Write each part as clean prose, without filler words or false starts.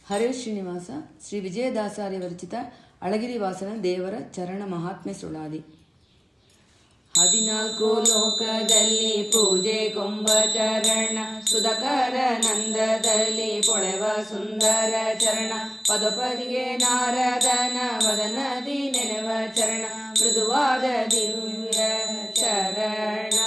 ಹರೇ ಶ್ರೀನಿವಾಸ ಶ್ರೀ ವಿಜಯದಾಸಾರ್ಯ ವಿರಚಿತ ಅಳಗಿರಿವಾಸನ ದೇವರ ಚರಣ ಮಹಾತ್ಮೆ ಸುಳಾದಿ. 14 ಲೋಕದಲ್ಲಿ ಪೂಜೆ ಕೊಂಬ ಚರಣ, ಸುಧಕರ ನಂದದಲ್ಲಿ ಪೊಳೆವ ಸುಂದರ ಚರಣ, ಪದಪದಿಗೆ ನಾರದನ ವದನದಿ ನೆನೆವ ಚರಣ, ಮೃದುವಾದ ದಿವ್ಯ ಚರಣ.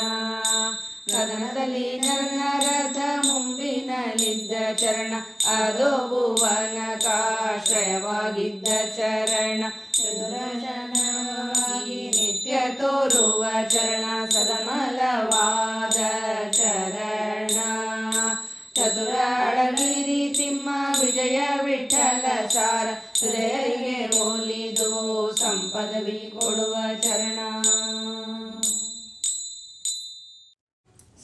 ಕದನದಲ್ಲಿ ನನ್ನ ರಥ ಮುಂಬಿನಲ್ಲಿದ್ದ ಚರಣ, ಅದೋ ಭುವನ ಕಾಶ್ರಯವಾಗಿದ್ದ ಚರಣ, ಚತುರಶನವಾಗಿ ನಿತ್ಯ ತೋರುವ ಚರಣ, ಸದಮಲವಾದ ಚರಣ. ಚತುರ ಅಳಗಿರಿ ತಿಮ್ಮ ವಿಜಯ ವಿಠಲ ಸಾರ, ಹೃದಯರಿಗೆ ಒಲಿದು ಸಂಪದವಿ ಕೊಡುವ ಚರಣ.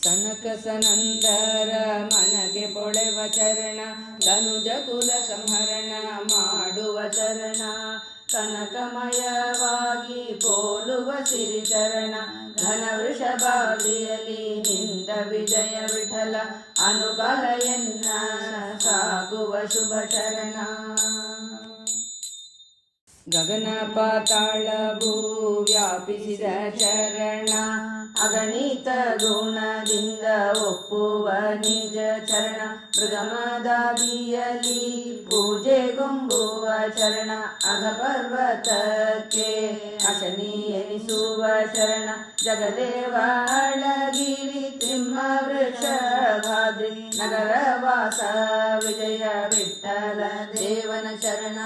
ಸನಕ ಸನಂದರ ಮನಗೆ ಪೊಳೆವ ಚರಣ, ಧನುಜ ಕುಲ ಸಂಹರಣ ಮಾಡುವ ಚರಣ, ಕನಕಮಯವಾಗಿ ಪೋಲುವ ಸಿರಿ ಚರಣ, ಘನ ವೃಷಭಾದಿಯಲ್ಲಿ ನಿಂದ ವಿಜಯ ವಿಠಲ, ಅನುಕಲಯನ್ನ ಸಾಗುವ ಶುಭ ಚರಣ. ಗಗನ ಪಾತಾಳ ಭೂ ವ್ಯಾಪಿಸಿದ ಚರಣ, ಅಗಣಿತ ಗುಣದಿಂದ ಒಪ್ಪುವ ನಿಜ ಚರಣ, ಮೃಗಮದಾದಿಯಲ್ಲಿ ಪೂಜೆಗೊಂಬುವ ಚರಣ, ಅಘಪರ್ವತಕ್ಕೆ ಅಶನಿ ಎನಿಸುವ ಚರಣ, ಜಗದೇವ ಅಳಗಿರಿ ತಿಮ್ಮ ವೃಷಭಾದ್ರಿ ನಗರವಾಸ ವಿಜಯ ವಿಠಲ ದೇವನ ಚರಣ.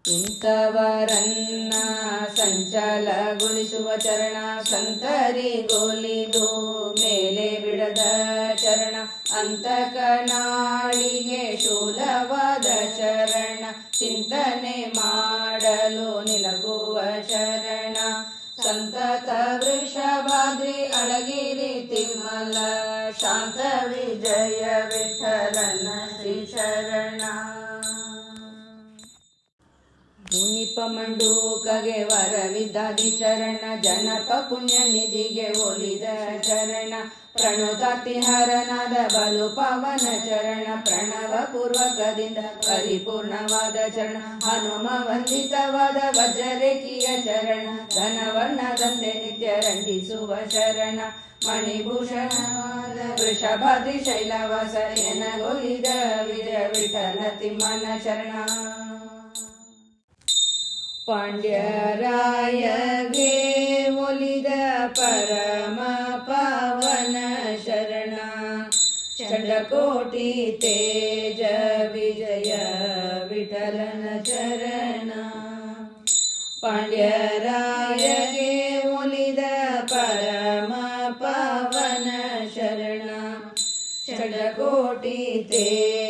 ಇಂಥವರನ್ನ ಸಂಚಲಗೊಳಿಸುವ ಚರಣ, ಸಂತರಿಗೊಲಿದು ಮೇಲೆ ಬಿಡದ ಚರಣ, ಅಂತಕನಾಳಿಗೆ ಶೂಲವಾದ ಚರಣ, ಚಿಂತನೆ ಮಾಡಲು ನಿಲಗುವ ಚರಣ, ಸಂತತ ವೃಷಭಾದ್ರಿ ಅಳಗಿರಿ ತಿಮ್ಮಲ, ಶಾಂತ ವಿಜಯ ವಿಠಲನ ಶ್ರೀ ಶರಣ. ಮುನಿಪ ಮಂಡೂಕಗೆ ವರವಿದ್ದಾದಿ ಚರಣ, ಜನಪ ಪುಣ್ಯ ನಿಧಿಗೆ ಒಲಿದ ಚರಣ, ಪ್ರಣುತಾತಿಹರನಾದ ಬಲು ಪವನ ಚರಣ, ಪ್ರಣವ ಪೂರ್ವಕದಿಂದ ಪರಿಪೂರ್ಣವಾದ ಚರಣ, ಹನುಮ ವಂದಿತವಾದ ವಜ್ರರೇಖಿಯ ಚರಣ, ಧನವರ್ಣದಂತೆ ನಿತ್ಯ ರಂಜಿಸುವ ಶರಣ, ಮಣಿಭೂಷಣವಾದ ವೃಷಭಾದ್ರಿ ಶೈಲವಾಸ ಎನಗೊಲಿದ ವಿಜಯ ವಿಠಲ ತಿಮ್ಮನ ಶರಣ. ಪಾಂಡ್ಯರಾಯಗೆ ಒಲಿದ ಪರಮ ಪಾವನ ಶರಣ, ಚಂಡಕೋಟಿ ತೇಜ ವಿಜಯ ವಿಠಲನ ಚರಣ. ಪಾಂಡ್ಯರಾಯಗೆ ಒಲಿದ ಪರಮ ಪಾವನ ಶರಣ, ಚಂಡಕೋಟಿ ತೇಜ